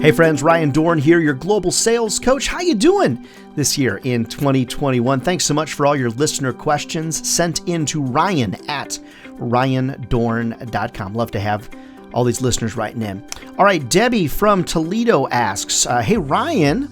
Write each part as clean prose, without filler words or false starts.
Hey friends, Ryan Dohrn here, your global sales coach. How you doing this year in 2021? Thanks so much for all your listener questions sent in to ryan@ryandohrn.com. Love to have all these listeners writing in. All right, Debbie from Toledo asks, hey Ryan,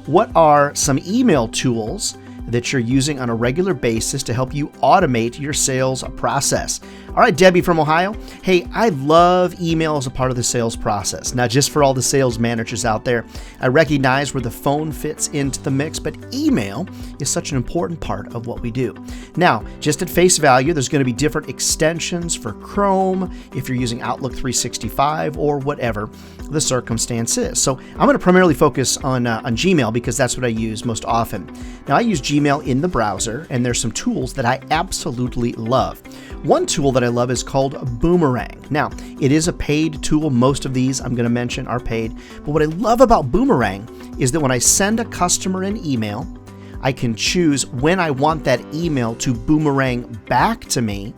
what are some email tools that you're using on a regular basis to help you automate your sales process? All right, Debbie from Ohio. Hey, I love email as a part of the sales process. Now, just for all the sales managers out there, I recognize where the phone fits into the mix, but email is such an important part of what we do. Now, just at face value, there's going to be different extensions for Chrome if you're using Outlook 365 or whatever the circumstance is. So I'm going to primarily focus on Gmail because that's what I use most often. Now, I use Gmail in the browser, and there's some tools that I absolutely love. One tool that I love is called Boomerang. Now, it is a paid tool. Most of these I'm going to mention are paid. But what I love about Boomerang is that when I send a customer an email, I can choose when I want that email to boomerang back to me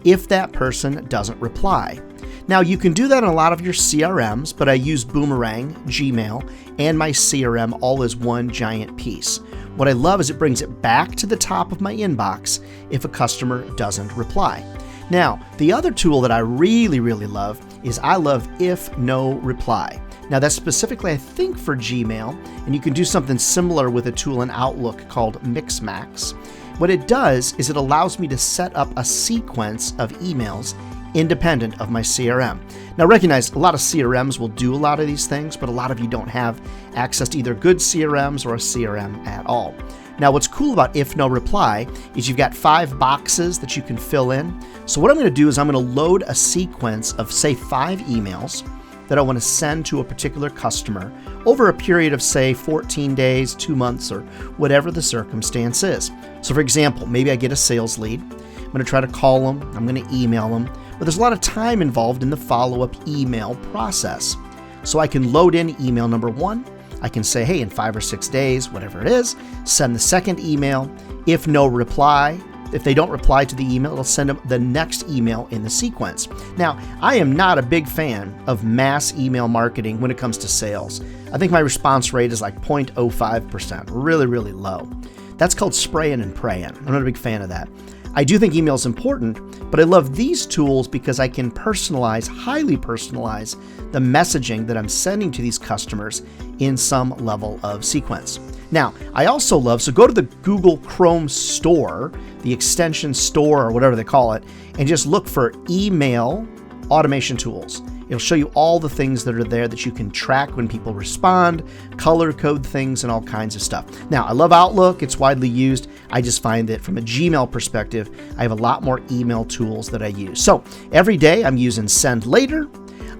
if that person doesn't reply. Now, you can do that in a lot of your CRMs, but I use Boomerang, Gmail, and my CRM all as one giant piece. What I love is it brings it back to the top of my inbox if a customer doesn't reply. Now, the other tool that I really love is I love If No Reply. Now, that's specifically, I think, for Gmail, and you can do something similar with a tool in Outlook called Mixmax. What it does is it allows me to set up a sequence of emails independent of my CRM. Now, recognize a lot of CRMs will do a lot of these things, but a lot of you don't have access to either good CRMs or a CRM at all. Now, what's cool about If No Reply is you've got 5 boxes that you can fill in. So what I'm going to do is I'm going to load a sequence of, say, 5 emails that I want to send to a particular customer over a period of, say, 14 days, 2 months, or whatever the circumstance is. So, for example, maybe I get a sales lead. I'm going to try to call them. I'm going to email them. But there's a lot of time involved in the follow-up email process. So I can load in email number 1. I can say, hey, in 5 or 6 days, whatever it is, send the second email. If no reply, if they don't reply to the email, it'll send them the next email in the sequence. Now, I am not a big fan of mass email marketing when it comes to sales. I think my response rate is like 0.05%, really low. That's called spraying and praying. I'm not a big fan of that. I do think email is important, but I love these tools because I can personalize, highly personalize the messaging that I'm sending to these customers in some level of sequence. Now, I also love, so go to the Google Chrome store, the extension store or whatever they call it, and just look for email automation tools. It'll show you all the things that are there that you can track when people respond, color code things, and all kinds of stuff. Now, I love Outlook. It's widely used. I just find that from a Gmail perspective, I have a lot more email tools that I use. So every day I'm using Send Later.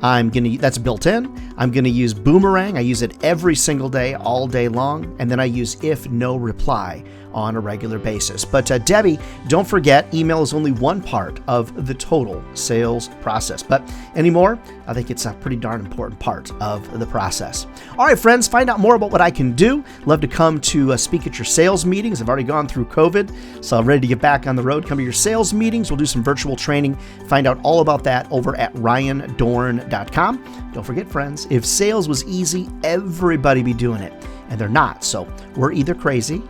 That's built in. I'm going to use Boomerang. I use it every single day, all day long. And then I use If No Reply on a regular basis. But Debbie, don't forget, email is only one part of the total sales process. But anymore, I think it's a pretty darn important part of the process. All right, friends, find out more about what I can do. Love to come to speak at your sales meetings. I've already gone through COVID, so I'm ready to get back on the road. Come to your sales meetings. We'll do some virtual training. Find out all about that over at ryandohrn.com. Don't forget, friends, if sales was easy, everybody be doing it. And they're not. So we're either crazy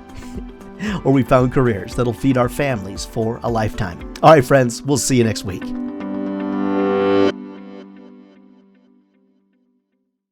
or we found careers that'll feed our families for a lifetime. All right, friends, we'll see you next week.